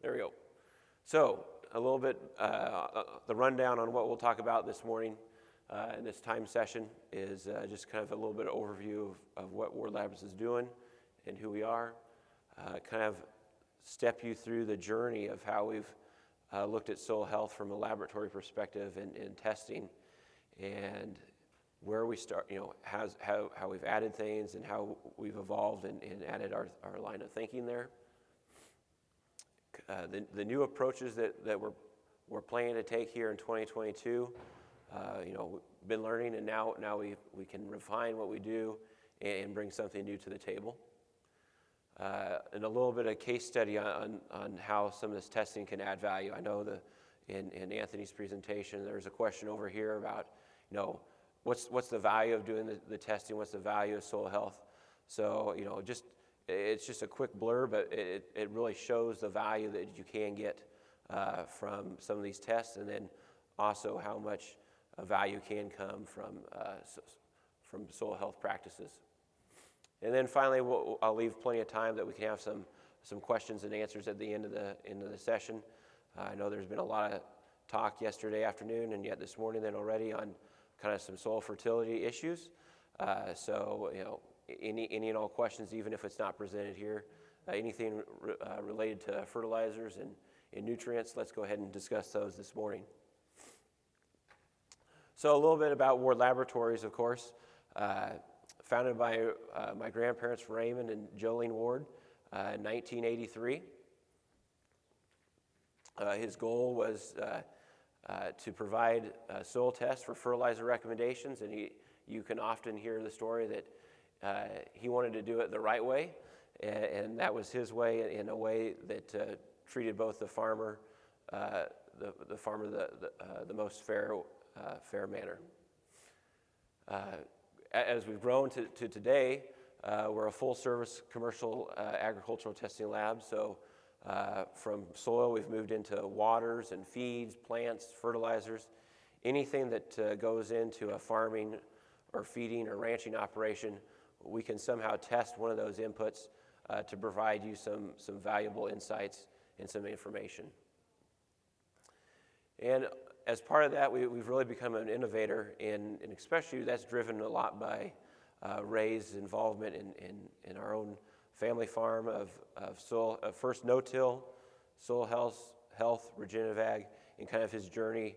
There we go. So a little bit, the rundown on what we'll talk about this morning in this time session is just kind of a little bit of overview of what Ward Labs is doing and who we are. Kind of step you through the journey of how we've looked at soil health from a laboratory perspective in testing, and where we start, how we've added things and how we've evolved and added our line of thinking there. The new approaches that we're planning to take here in 2022, we've been learning, and now we can refine what we do and bring something new to the table. And a little bit of case study on how some of this testing can add value. I know in Anthony's presentation, there's a question over here about, what's the value of doing the testing? What's the value of soil health? So, it's just a quick blur, but it really shows the value that you can get from some of these tests, and then also how much value can come from soil health practices. And then finally, I'll leave plenty of time that we can have some questions and answers at the end of the session. I know there's been a lot of talk yesterday afternoon and yet this morning then already on kind of some soil fertility issues. So any and all questions, even if it's not presented here, anything related to fertilizers and nutrients, let's go ahead and discuss those this morning. So a little bit about Ward Laboratories, of course. Founded by my grandparents, Raymond and Jolene Ward, in 1983. His goal was to provide soil tests for fertilizer recommendations, and you can often hear the story that he wanted to do it the right way, and that was his way, in a way that treated both the farmer, the most fair manner. As we've grown to today, we're a full-service commercial agricultural testing lab. So from soil, we've moved into waters and feeds, plants, fertilizers, anything that goes into a farming or feeding or ranching operation. We can somehow test one of those inputs to provide you some valuable insights and some information. And as part of that, we've really become an innovator, and especially that's driven a lot by Ray's involvement in our own family farm of soil, first no-till, soil health, regenerative ag, and kind of his journey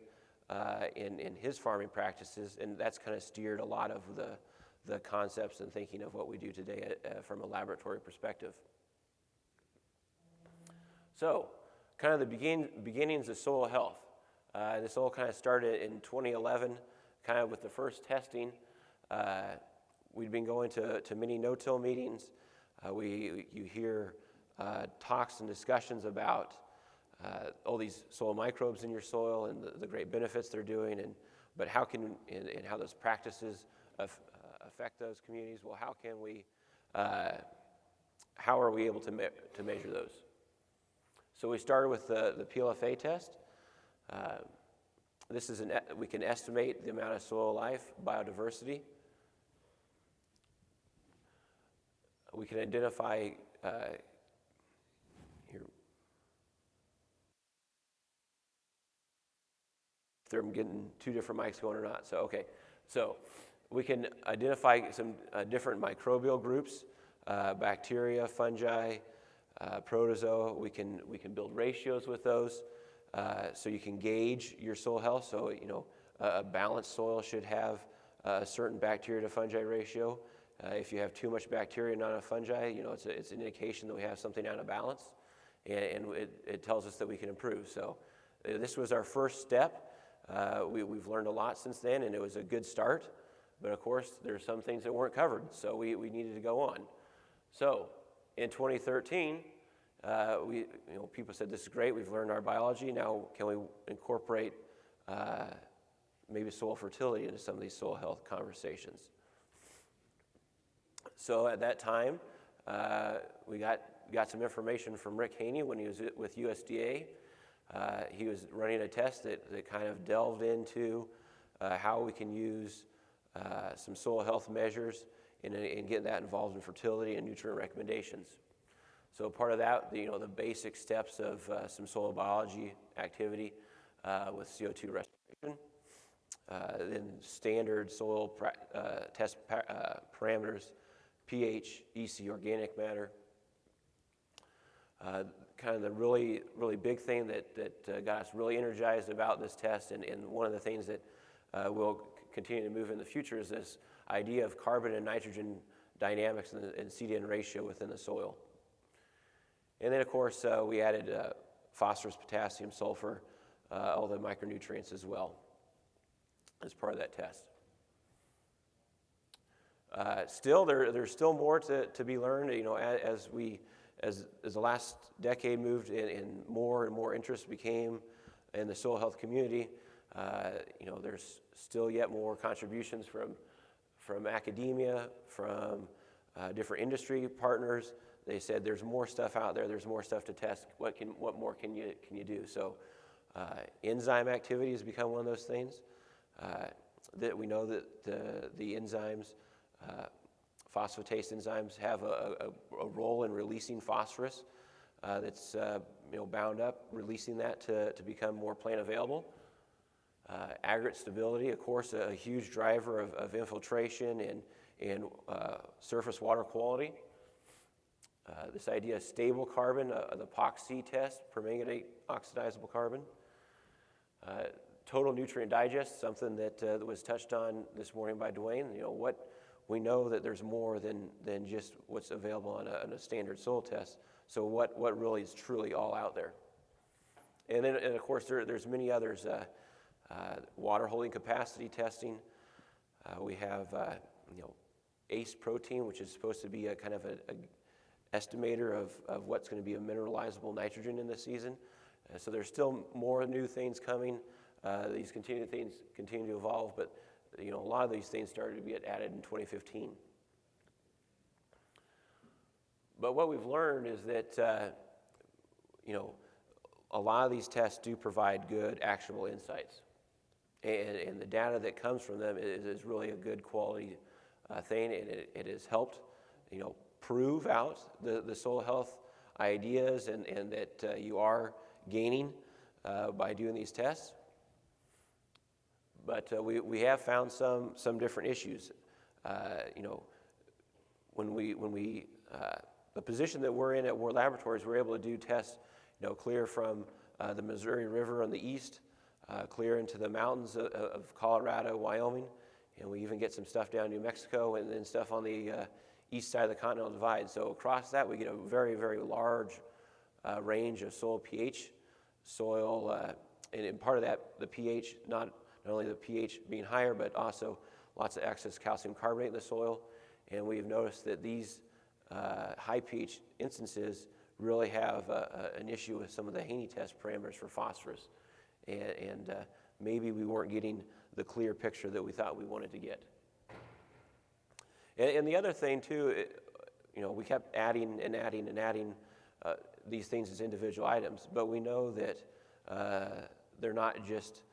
in his farming practices, and that's kind of steered a lot of the concepts and thinking of what we do today from a laboratory perspective. So, kind of the beginnings of soil health. This all kind of started in 2011, kind of with the first testing. We'd been going to many no-till meetings. You hear talks and discussions about all these soil microbes in your soil and the great benefits they're doing, but how those practices affect those communities. Well, how are we able to measure those? So we started with the PLFA test. This is we can estimate the amount of soil life, biodiversity. We can identify here. If I'm getting two different mics going or not. So okay, so we can identify some different microbial groups, bacteria, fungi, protozoa. We can build ratios with those. So you can gauge your soil health. So, a balanced soil should have a certain bacteria to fungi ratio. If you have too much bacteria and not enough fungi, it's an indication that we have something out of balance, and it tells us that we can improve. So this was our first step. We've learned a lot since then, and it was a good start. But of course, there's some things that weren't covered, so we needed to go on. So in 2013, people said, this is great, we've learned our biology, now can we incorporate maybe soil fertility into some of these soil health conversations? So at that time, we got some information from Rick Haney when he was with USDA. He was running a test that kind of delved into how we can use some soil health measures and get that involved in fertility and nutrient recommendations. So part of that, the basic steps of some soil biology activity with CO2 restoration, then standard soil test parameters, pH, EC, organic matter. Kind of the really, really big thing that got us really energized about this test, and one of the things that will continue to move in the future is this idea of carbon and nitrogen dynamics and CDN ratio within the soil. And then, of course, we added phosphorus, potassium, sulfur, all the micronutrients as well as part of that test. Still, there's still more to be learned. As the last decade moved and more interest became in the soil health community, there's still yet more contributions from academia, from different industry partners. They said there's more stuff out there. There's more stuff to test. What more can you do? So, enzyme activity has become one of those things that we know that the enzymes, phosphatase enzymes, have a role in releasing phosphorus that's bound up, releasing that to become more plant available. Aggregate stability, of course, a huge driver of infiltration and surface water quality. This idea of stable carbon, the POC test, permanganate oxidizable carbon. Total nutrient digest, something that was touched on this morning by Dwayne. We know that there's more than just what's available on a standard soil test. So what really is truly all out there? And of course there's many others. Water holding capacity testing. We have ACE protein, which is supposed to be a kind of a estimator of what's going to be a mineralizable nitrogen in the season. So there's still more new things coming. These things continue to evolve, but a lot of these things started to get added in 2015. But what we've learned is that a lot of these tests do provide good, actionable insights, and the data that comes from them is really a good quality thing, and it has helped prove out the soil health ideas and that you are gaining by doing these tests. But we have found some different issues. The position that we're in at Laboratories, we're able to do tests, clear from the Missouri River on the east, clear into the mountains of Colorado, Wyoming, and we even get some stuff down in New Mexico, and then stuff on the east side of the Continental Divide. So across that, we get a very, very large range of soil pH, and part of that, the pH, not only the pH being higher, but also lots of excess calcium carbonate in the soil. And we've noticed that these high pH instances really have an issue with some of the Haney test parameters for phosphorus. And maybe we weren't getting the clear picture that we thought we wanted to get. And the other thing too, we kept adding these things as individual items, but we know that they're not just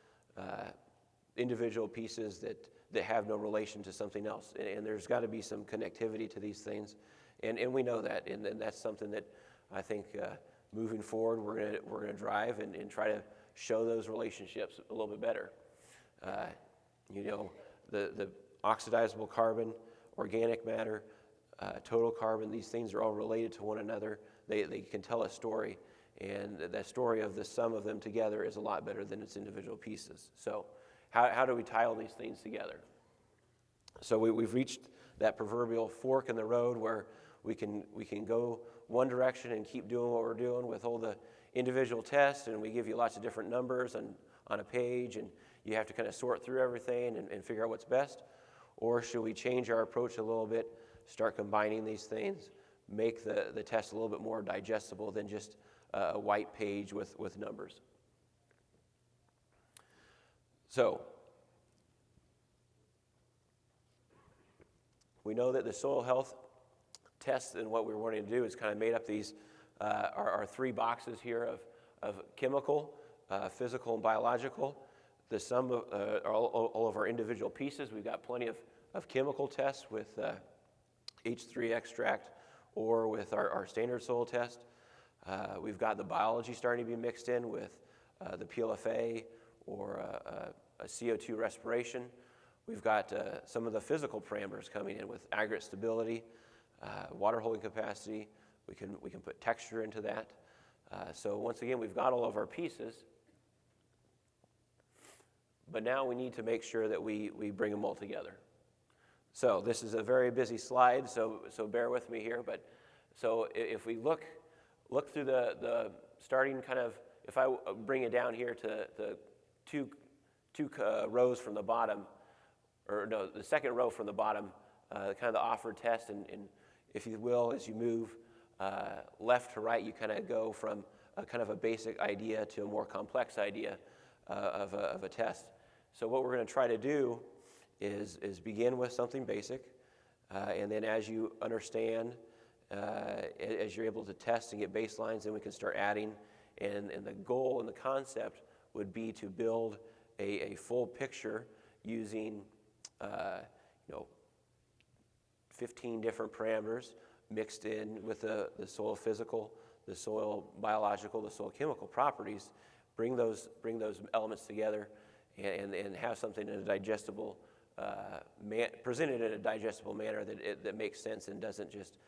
individual pieces that have no relation to something else, and there's got to be some connectivity to these things, and we know that, and that's something that I think moving forward we're gonna drive and try to show those relationships a little bit better. The oxidizable carbon, organic matter, total carbon, these things are all related to one another. They can tell a story, and that story of the sum of them together is a lot better than its individual pieces. So how do we tie all these things together? So we've reached that proverbial fork in the road where we can go one direction and keep doing what we're doing with all the individual tests, and we give you lots of different numbers on a page, and you have to kind of sort through everything and figure out what's best. Or should we change our approach a little bit, start combining these things, make the test a little bit more digestible than just a white page with numbers? So we know that the soil health test and what we're wanting to do is kind of made up these our three boxes here of chemical, physical, and biological. The sum of all of our individual pieces. We've got plenty of chemical tests with H3 extract or with our standard soil test. We've got the biology starting to be mixed in with the PLFA or a CO2 respiration. We've got some of the physical parameters coming in with aggregate stability, water holding capacity. We can put texture into that. So once again, we've got all of our pieces, but now we need to make sure that we bring them all together. So this is a very busy slide, so bear with me here. But so if we look through the starting kind of, if I bring it down here to the two rows from the bottom, or no, the second row from the bottom, kind of the offered test, and if you will, as you move left to right, you kind of go from a kind of a basic idea to a more complex idea of a test. So what we're going to try to do is begin with something basic, and then as you understand, as you're able to test and get baselines, then we can start adding, and the goal and the concept would be to build a full picture using 15 different parameters mixed in with the soil physical, the soil biological, the soil chemical properties, bring those elements together and have something in a digestible, presented in a digestible manner that makes sense and doesn't just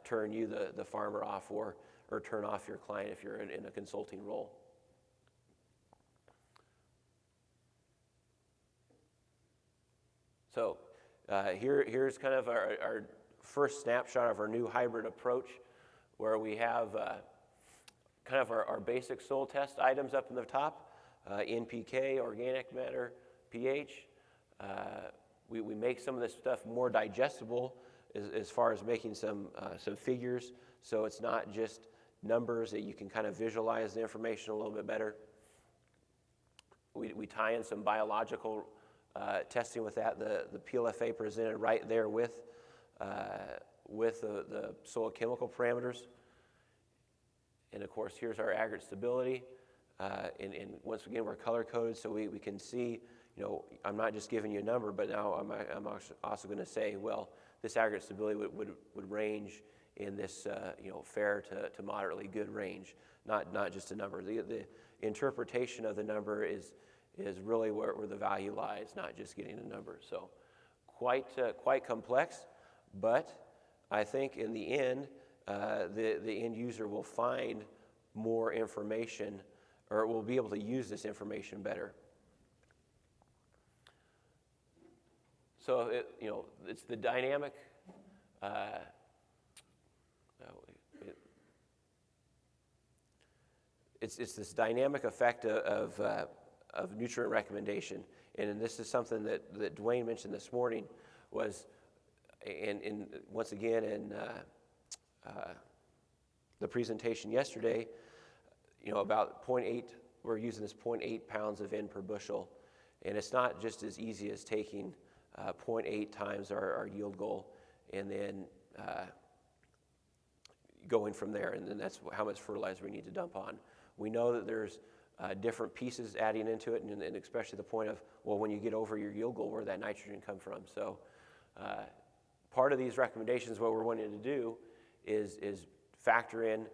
turn you, the farmer, off or turn off your client if you're in a consulting role. So here's kind of our first snapshot of our new hybrid approach, where we have kind of our basic soil test items up in the top, NPK, organic matter, pH. We make some of this stuff more digestible as far as making some figures, so it's not just numbers, that you can kind of visualize the information a little bit better. We tie in some biological testing with that. The PLFA presented right there with the soil chemical parameters. And of course, here's our aggregate stability. And once again, we're color coded, so we can see, I'm not just giving you a number, but now I'm also going to say, well, this aggregate stability would range in this fair to moderately good range, not just a number. The interpretation of the number is really where the value lies, not just getting a number. So quite complex, but I think in the end, the end user will find more information, or will be able to use this information better. So it's the dynamic. It's this dynamic effect of nutrient recommendation, and this is something that Dwayne mentioned this morning. Was, and once again in the presentation yesterday, about 0.8. We're using this 0.8 pounds of N per bushel, and it's not just as easy as taking 0.8 times our yield goal, and then going from there, and then that's how much fertilizer we need to dump on. We know that there's different pieces adding into it, and especially the point of, well, when you get over your yield goal, where that nitrogen come from. So part of these recommendations, what we're wanting to do is factor in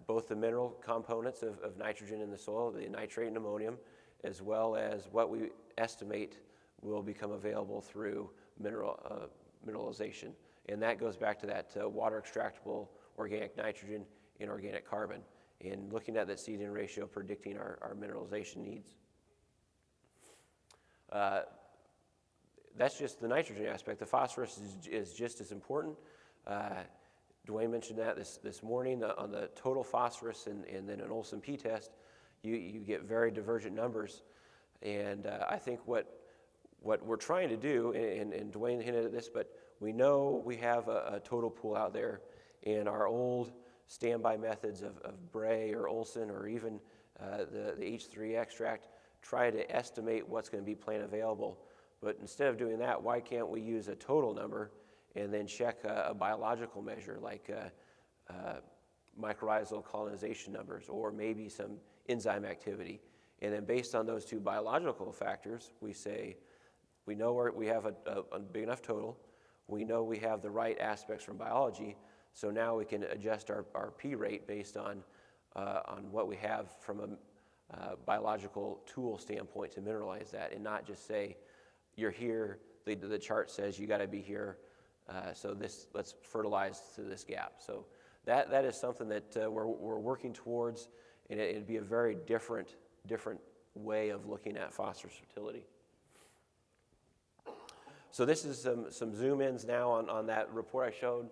both the mineral components of nitrogen in the soil, the nitrate and ammonium, as well as what we estimate will become available through mineralization. And that goes back to that water extractable organic nitrogen and organic carbon, and looking at that seed-in ratio, predicting our mineralization needs. That's just the nitrogen aspect. The phosphorus is just as important. Dwayne mentioned that this morning on the total phosphorus and then an Olsen P test, you get very divergent numbers. And I think what we're trying to do, and Dwayne hinted at this, but we know we have a total pool out there, and our old standby methods of Bray or Olsen or even the H3 extract try to estimate what's going to be plant available. But instead of doing that, why can't we use a total number and then check a biological measure like mycorrhizal colonization numbers or maybe some enzyme activity? And then based on those two biological factors, we say, we know we have a big enough total, we know we have the right aspects from biology, So now we can adjust our P rate based on what we have from a biological tool standpoint to mineralize that, and not just say, you're here, the chart says you got to be here, so let's fertilize to this gap. So that is something that we're working towards, and it'd be a very different way of looking at phosphorus fertility. So this is some zoom ins now on that report I showed.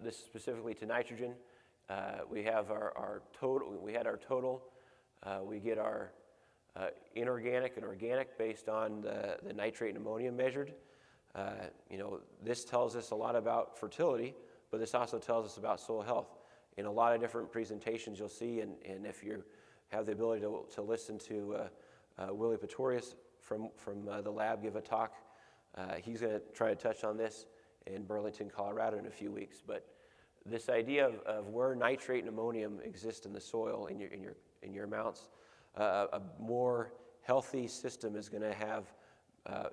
This is specifically to nitrogen. We have our total. We had our total. We get our inorganic and organic based on the nitrate and ammonium measured. This tells us a lot about fertility, but this also tells us about soil health. In a lot of different presentations you'll see, and if you have the ability to listen to Willie Pretorius from the lab give a talk, he's going to try to touch on this in Burlington, Colorado in a few weeks. But this idea of where nitrate and ammonium exist in the soil in your amounts, a more healthy system is going to have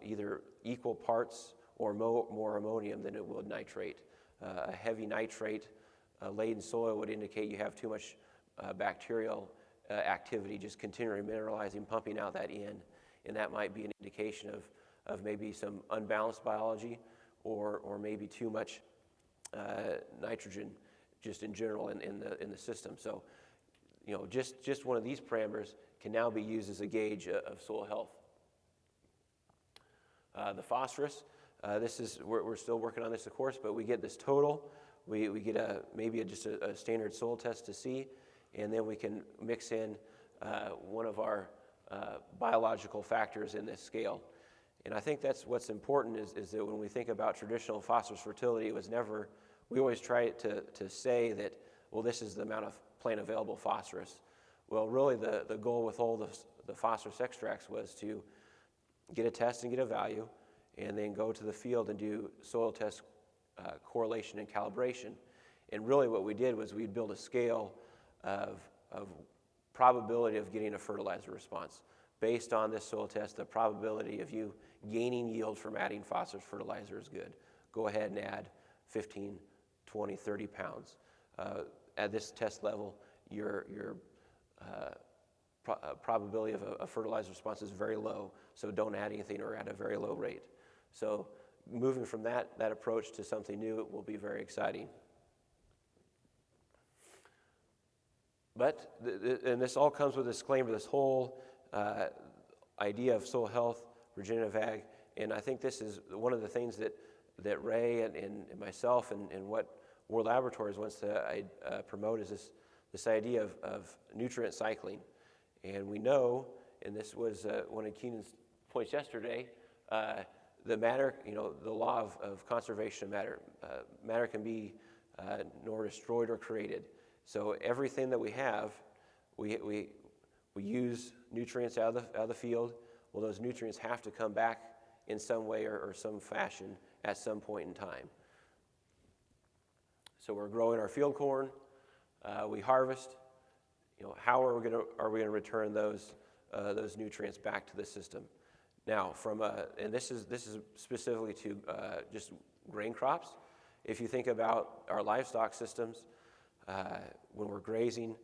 either equal parts or more ammonium than it would nitrate. A heavy nitrate laden soil would indicate you have too much bacterial activity, just continually mineralizing, pumping out that in, and that might be an indication of maybe some unbalanced biology or maybe too much nitrogen just in general in the system. So, just one of these parameters can now be used as a gauge of soil health. The phosphorus, we're still working on this, of course, but we get this total. We get maybe just a standard soil test to see, and then we can mix in one of our biological factors in this scale. And I think that's what's important is that when we think about traditional phosphorus fertility, we always try to say that, well, this is the amount of plant available phosphorus. Well, really the goal with all the phosphorus extracts was to get a test and get a value, and then go to the field and do soil test correlation and calibration. And really what we did was we'd build a scale of probability of getting a fertilizer response. Based on this soil test, the probability of you gaining yield from adding phosphorus fertilizer is good. Go ahead and add 15, 20, 30 pounds. At this test level, your probability of a fertilizer response is very low, so don't add anything or at a very low rate. So moving from that approach to something new, it will be very exciting. But, and this all comes with a disclaimer, this whole idea of soil health, regenerative ag, and I think this is one of the things that Ray and myself and what World Laboratories wants to promote is this idea of nutrient cycling. And we know, and this was one of Keenan's points yesterday, the matter, the law of conservation of matter. Matter can be nor destroyed or created. So everything that we have, we use nutrients out of the field. Well, those nutrients have to come back in some way or some fashion at some point in time. So we're growing our field corn. We harvest. How are we going to return those nutrients back to the system? Now, and this is specifically to just grain crops. If you think about our livestock systems, when we're grazing,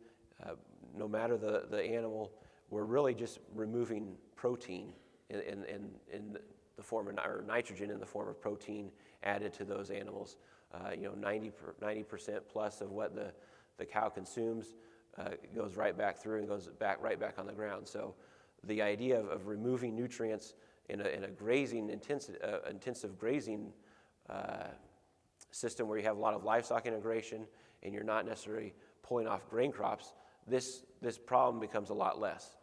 no matter the animal, we're really just removing protein in the form of, or nitrogen in the form of protein added to those animals. 90% plus of what the cow consumes goes right back through and goes right back on the ground. So the idea of removing nutrients in a grazing intensive grazing system where you have a lot of livestock integration and you're not necessarily pulling off grain crops, this problem becomes a lot less.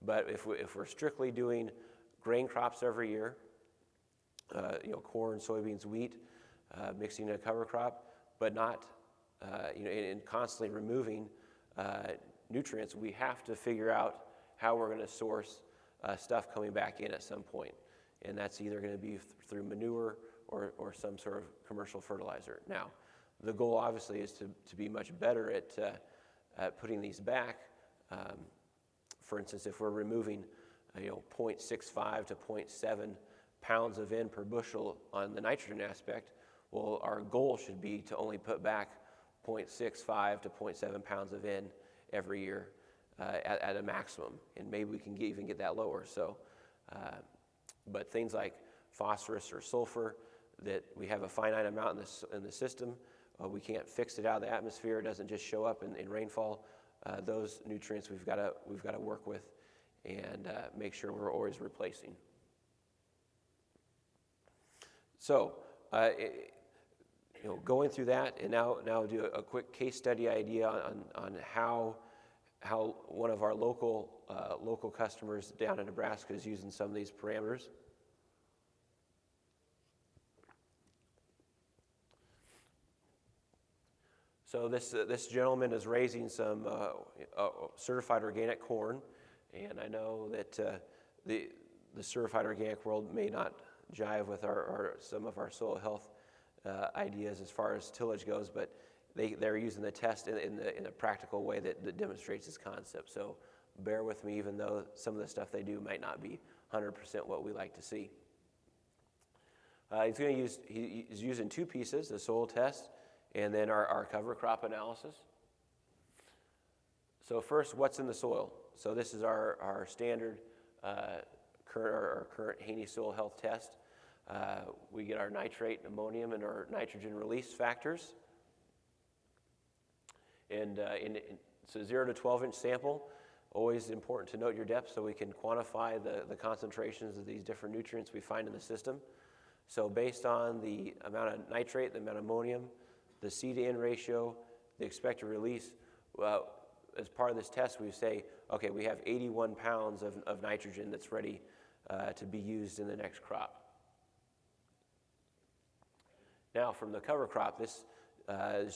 But if we're strictly doing grain crops every year, corn, soybeans, wheat, mixing in a cover crop, but not and constantly removing nutrients, we have to figure out how we're going to source stuff coming back in at some point. And that's either going to be through manure or some sort of commercial fertilizer. Now, the goal obviously is to be much better at putting these back. For instance, if we're removing 0.65 to 0.7 pounds of N per bushel on the nitrogen aspect, Well, our goal should be to only put back 0.65 to 0.7 pounds of N every year at a maximum, and maybe we can even get that lower. So, but things like phosphorus or sulfur that we have a finite amount in the system, we can't fix it out of the atmosphere. It doesn't just show up in rainfall. Those nutrients we've got to work with and make sure we're always replacing. So, going through that, and now do a quick case study idea on how one of our local customers down in Nebraska is using some of these parameters. So this gentleman is raising some certified organic corn, and I know that the certified organic world may not jive with some of our soil health ideas as far as tillage goes, but they're using the test in a practical way that demonstrates this concept. So bear with me, even though some of the stuff they do might not be 100% what we like to see. He's using two pieces: the soil test and then our cover crop analysis. So first, what's in the soil? So this is our standard current Haney soil health test. We get our nitrate, ammonium, and our nitrogen release factors. And it's a 0 to 12 inch sample. Always important to note your depth so we can quantify the concentrations of these different nutrients we find in the system. So based on the amount of nitrate, the amount of ammonium, the C to N ratio, the expected release, as part of this test, we say, okay, we have 81 pounds of nitrogen that's ready to be used in the next crop. Now, from the cover crop, this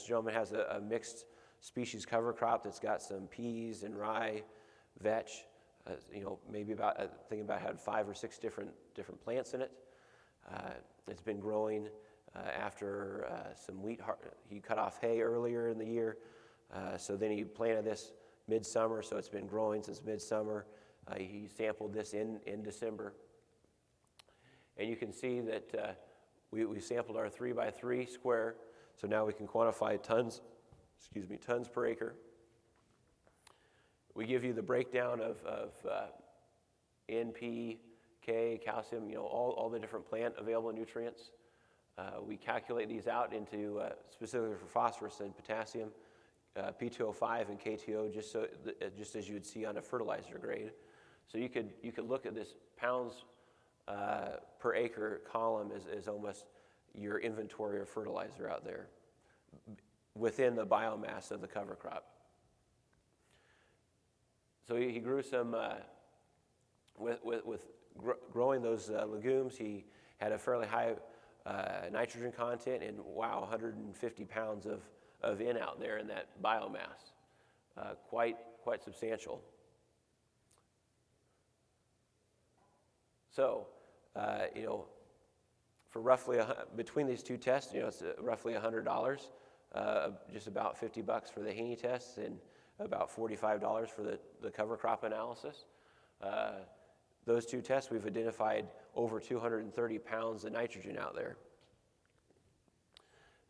gentleman has a mixed species cover crop that's got some peas and rye, vetch, maybe thinking about had 5 or 6 different plants in it. It's been growing after some wheat. He cut off hay earlier in the year, so then he planted this midsummer, so it's been growing since midsummer. He sampled this in December. And you can see that we sampled our 3x3 square, so now we can quantify tons per acre. We give you the breakdown of NP, K, calcium, all the different plant available nutrients. We calculate these out into specifically for phosphorus and potassium, P2O5 and KTO, just as you would see on a fertilizer grade. So you could look at this pounds per acre column as almost your inventory of fertilizer out there within the biomass of the cover crop. So he grew some with growing those legumes. He had a fairly high nitrogen content, and 150 pounds of N out there in that biomass, quite substantial. So, for roughly between these two tests, it's roughly $100, just about $50 for the Haney tests, and about $45 for the cover crop analysis. Those two tests, we've identified over 230 pounds of nitrogen out there.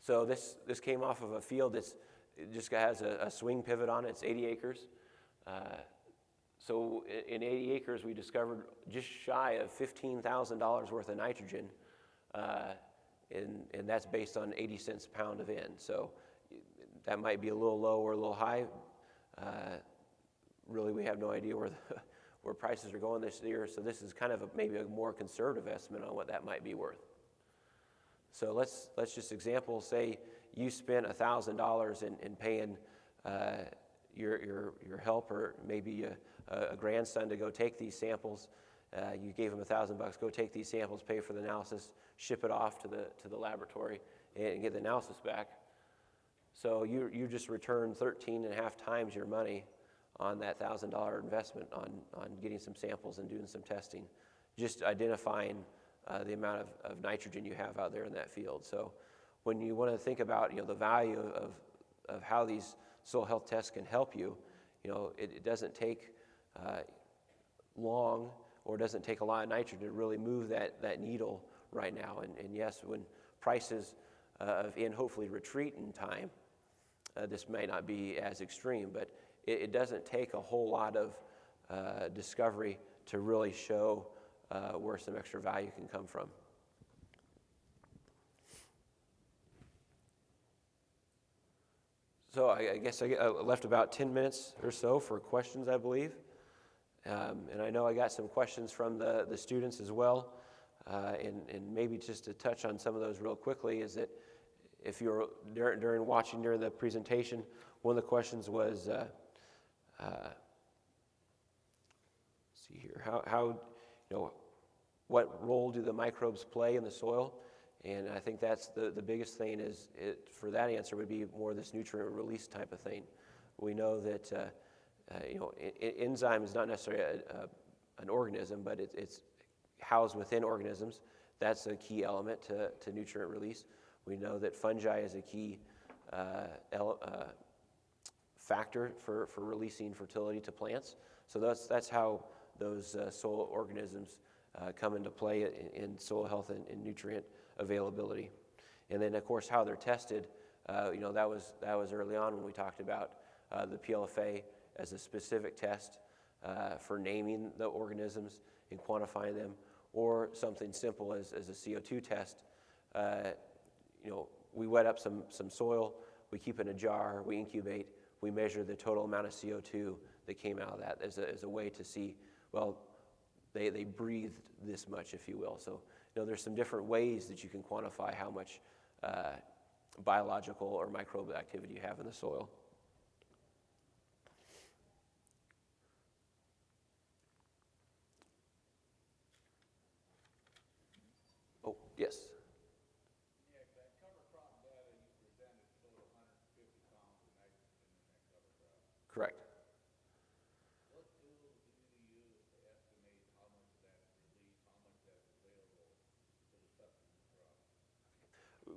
So this came off of a field it just has a swing pivot on it. It's 80 acres. So in 80 acres, we discovered just shy of $15,000 worth of nitrogen, and that's based on 80 cents a pound of N. So that might be a little low or a little high. Really, we have no idea where prices are going this year, so this is kind of maybe a more conservative estimate on what that might be worth. So let's just example, say you spent $1,000 in paying your helper, maybe a grandson, to go take these samples. You gave him $1,000, go take these samples, pay for the analysis, ship it off to the laboratory, and get the analysis back. So you just returned 13 and a half times your money on that $1,000 investment on getting some samples and doing some testing, just identifying the amount of nitrogen you have out there in that field. So when you want to think about the value of how these soil health tests can help you, it doesn't take long, or it doesn't take a lot of nitrogen to really move that needle right now. And yes, when prices of in hopefully retreat in time, this may not be as extreme, but it doesn't take a whole lot of discovery to really show where some extra value can come from. So I guess I left about 10 minutes or so for questions, I believe. And I know I got some questions from the students as well. And maybe just to touch on some of those real quickly is that if you were during the presentation, one of the questions was, see here, how what role do the microbes play in the soil? And I think that's the biggest thing for that answer would be more this nutrient release type of thing. We know that enzyme is not necessarily an organism, but it's housed within organisms. That's a key element to nutrient release. We know that fungi is a key factor for releasing fertility to plants. So that's how those soil organisms come into play in soil health and nutrient availability. And then, of course, how they're tested. That was early on when we talked about the PLFA as a specific test for naming the organisms and quantifying them, or something simple as a CO2 test. We wet up some soil, we keep it in a jar, we incubate, we measure the total amount of CO2 that came out of that as a way to see, well, they breathed this much, if you will. So, there's some different ways that you can quantify how much biological or microbial activity you have in the soil. Oh, yes. Yeah, that cover crop data you presented showed 150 pounds of nitrogen in that cover crop. Correct. What tool do you use to estimate how much that's released, how much that's available for the subsequent crop?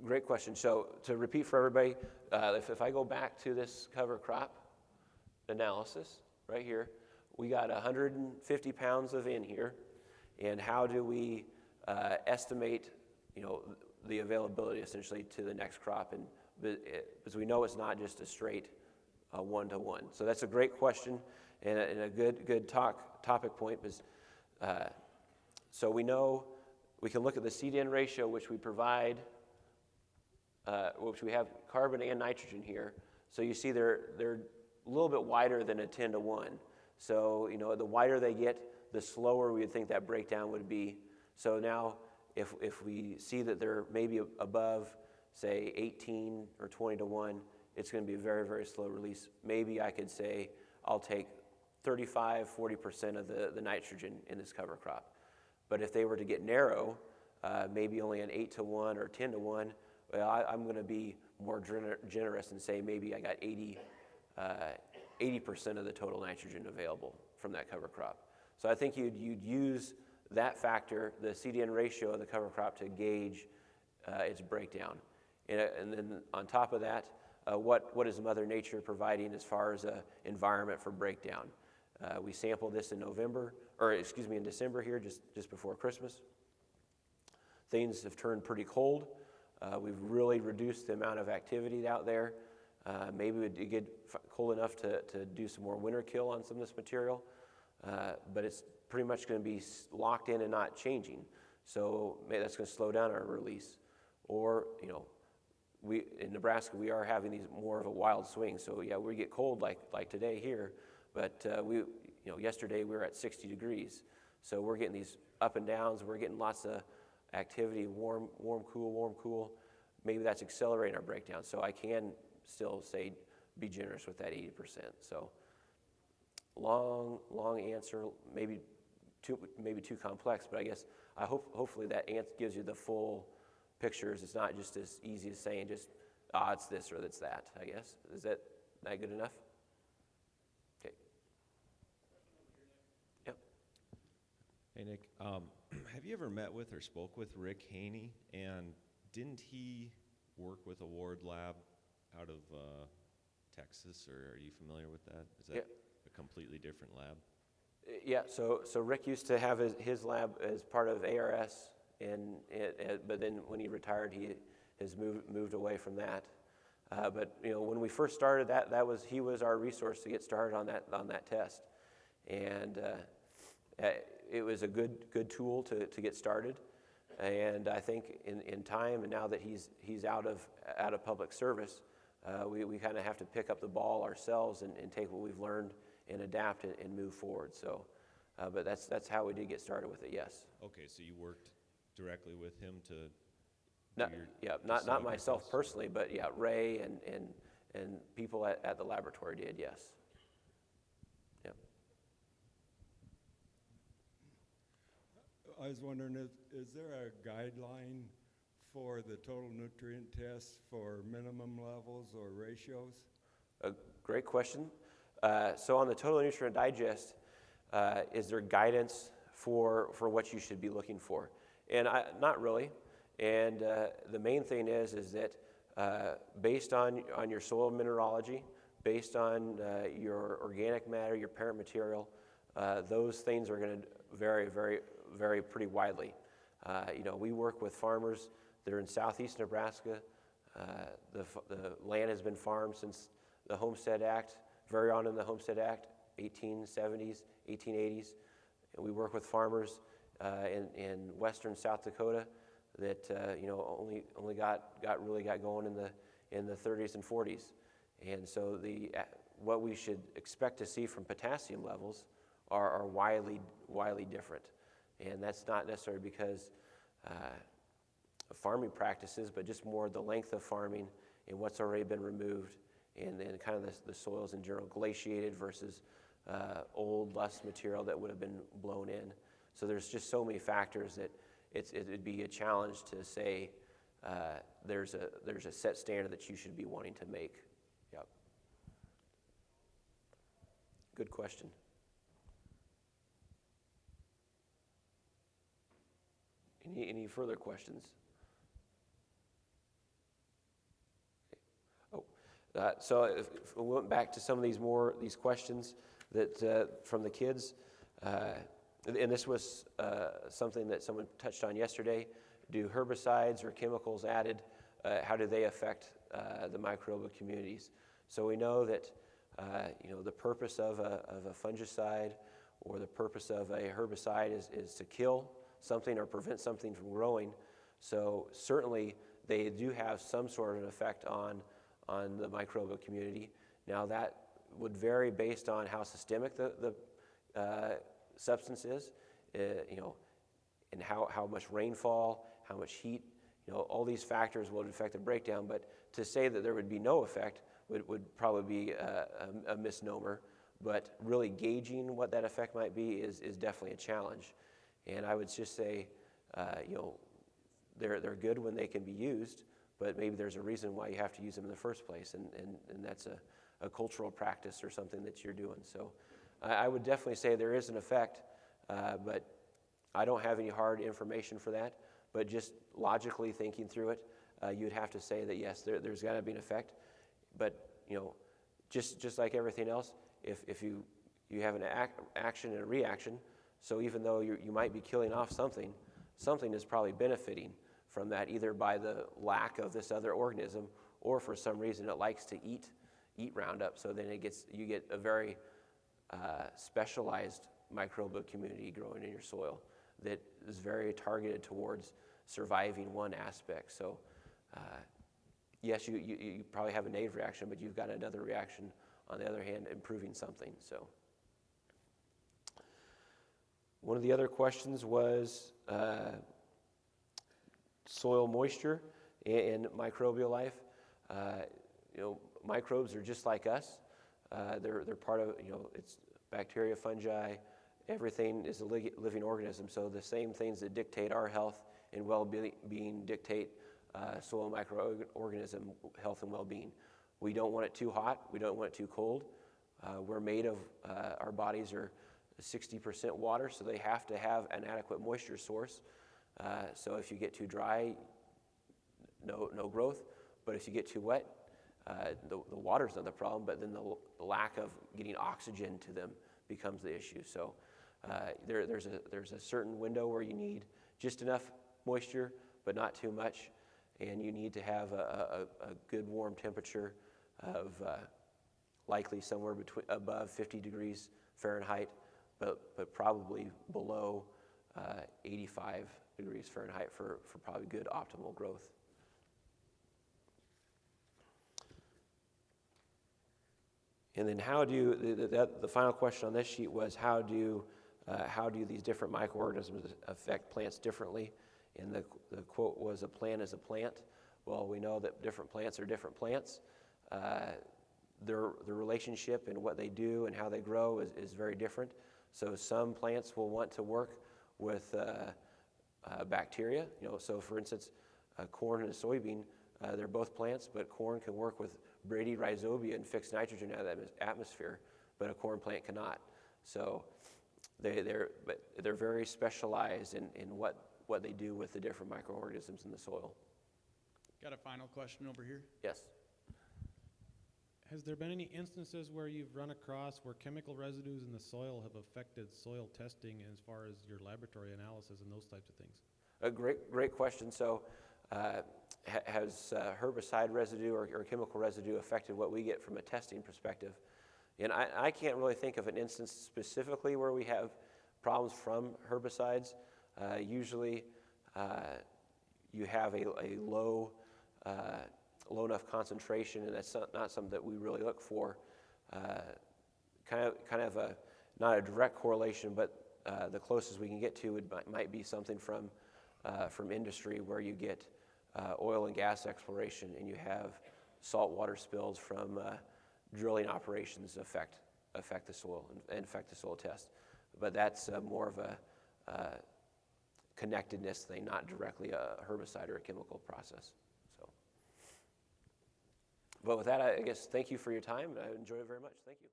Great question. So to repeat for everybody, if I go back to this cover crop analysis right here, we got 150 pounds of in here, and how do we estimate, the availability essentially to the next crop? And because we know it's not just a straight one-to-one. So that's a great question and a good topic point. Because so we know we can look at the seed-in ratio, which we provide. Which we have carbon and nitrogen here. So you see they're a little bit wider than a 10-to-1. So, the wider they get, the slower we would think that breakdown would be. So now if we see that they're maybe above, say, 18 or 20-to-1, it's going to be a very, very slow release. Maybe I could say I'll take 35, 40% of the nitrogen in this cover crop. But if they were to get narrow, maybe only an 8-to-1 or 10-to-1, well, I'm going to be more generous and say maybe I got 80% of the total nitrogen available from that cover crop. So I think you'd use that factor, the CDN ratio of the cover crop, to gauge its breakdown. And then on top of that, what is Mother Nature providing as far as an environment for breakdown? We sampled this in December here, just before Christmas. Things have turned pretty cold. We've really reduced the amount of activity out there. Maybe it get cold enough to do some more winter kill on some of this material, but it's pretty much going to be locked in and not changing. So maybe that's going to slow down our release. Or, we in Nebraska, we are having these more of a wild swing. So yeah, we get cold like today here, but yesterday we were at 60 degrees. So we're getting these up and downs. We're getting lots of activity, warm, cool. Maybe that's accelerating our breakdown. So I can still say be generous with that 80%. So long answer, maybe too complex, but I guess hopefully that gives you the full pictures. It's not just as easy as saying just it's this or it's that. I guess is that good enough? Okay. Yep. Hey Nick. Have you ever met with or spoke with Rick Haney? And didn't he work with a Ward lab out of Texas, or are you familiar with that? Is that a completely different lab? Yeah, so Rick used to have his lab as part of ARS, but then when he retired, he has moved away from that. But when we first started, he was our resource to get started on that test, and it was a good tool to get started. And I think in time, and now that he's out of public service, we kind of have to pick up the ball ourselves and take what we've learned and adapt it and move forward. So, but that's how we did get started with it. Yes. Okay, so you worked directly with him to. Not myself personally, but yeah, Ray and people at the laboratory did. Yes. Yep. I was wondering, is there a guideline for the total nutrient test for minimum levels or ratios? A great question. So on the total nutrient digest, is there guidance for what you should be looking for? And not really. And the main thing is that based on your soil mineralogy, based on your organic matter, your parent material, those things are going to vary pretty widely. We work with farmers that are in southeast Nebraska. The land has been farmed since the Homestead Act, very on in the Homestead Act, 1870s, 1880s. And we work with farmers in western South Dakota that only got going in the 30s and 40s, and so what we should expect to see from potassium levels are widely different, and that's not necessarily because of farming practices, but just more the length of farming and what's already been removed, and kind of the soils in general, glaciated versus old, less material that would have been blown in. So there's just so many factors that it'd be a challenge to say there's a set standard that you should be wanting to make. Yep. Good question. Any further questions? Oh, so if we went back to some of these questions that from the kids. And this was something that someone touched on yesterday. Do herbicides or chemicals added, how do they affect the microbial communities? So we know that the purpose of a fungicide or the purpose of a herbicide is to kill something or prevent something from growing. So certainly they do have some sort of an effect on the microbial community. Now that would vary based on how systemic the substance is, and how much rainfall, how much heat, all these factors will affect the breakdown. But to say that there would be no effect would probably be a misnomer. But really gauging what that effect might be is definitely a challenge. And I would just say, they're good when they can be used, but maybe there's a reason why you have to use them in the first place, and that's a cultural practice or something that you're doing. So I would definitely say there is an effect, but I don't have any hard information for that. But just logically thinking through it, you'd have to say that yes, there's got to be an effect. But just like everything else, if you have an action and a reaction, so even though you might be killing off something is probably benefiting from that, either by the lack of this other organism, or for some reason it likes to eat Roundup. So then you get a very specialized microbial community growing in your soil that is very targeted towards surviving one aspect. So yes, you probably have a negative reaction, but you've got another reaction on the other hand, improving something. So one of the other questions was soil moisture and microbial life. Microbes are just like us. They're part of, it's bacteria, fungi, everything is a living organism. So the same things that dictate our health and well-being dictate soil microorganism health and well-being. We don't want it too hot. We don't want it too cold. We're made of, our bodies are 60% water, so they have to have an adequate moisture source. So if you get too dry, no growth. But if you get too wet, the water's not the problem, but then the lack of getting oxygen to them becomes the issue. So there's a certain window where you need just enough moisture, but not too much. and you need to have a good warm temperature of likely somewhere above 50 degrees Fahrenheit, but probably below 85 degrees Fahrenheit for probably good optimal growth. And then how do the final question on this sheet was how do these different microorganisms affect plants differently? And the quote was, "A plant is a plant." Well, we know that different plants are different plants. Their relationship and what they do and how they grow is very different. So some plants will want to work with bacteria. So for instance, corn and a soybean, they're both plants, but corn can work with bradyrhizobia and fix nitrogen out of the atmosphere, but a corn plant cannot. So they're very specialized in what they do with the different microorganisms in the soil. Got a final question over here. Yes. Has there been any instances where you've run across where chemical residues in the soil have affected soil testing as far as your laboratory analysis and those types of things? A great question. So has herbicide residue or chemical residue affected what we get from a testing perspective? And I can't really think of an instance specifically where we have problems from herbicides. Usually you have a low enough concentration, and that's not something that we really look for. Kind of not a direct correlation, but the closest we can get to might be something from industry where you get oil and gas exploration and you have saltwater spills from drilling operations affect the soil and affect the soil test. But that's more of a connectedness thing, not directly a herbicide or a chemical process. So, but with that, I guess thank you for your time. I enjoyed it very much. Thank you.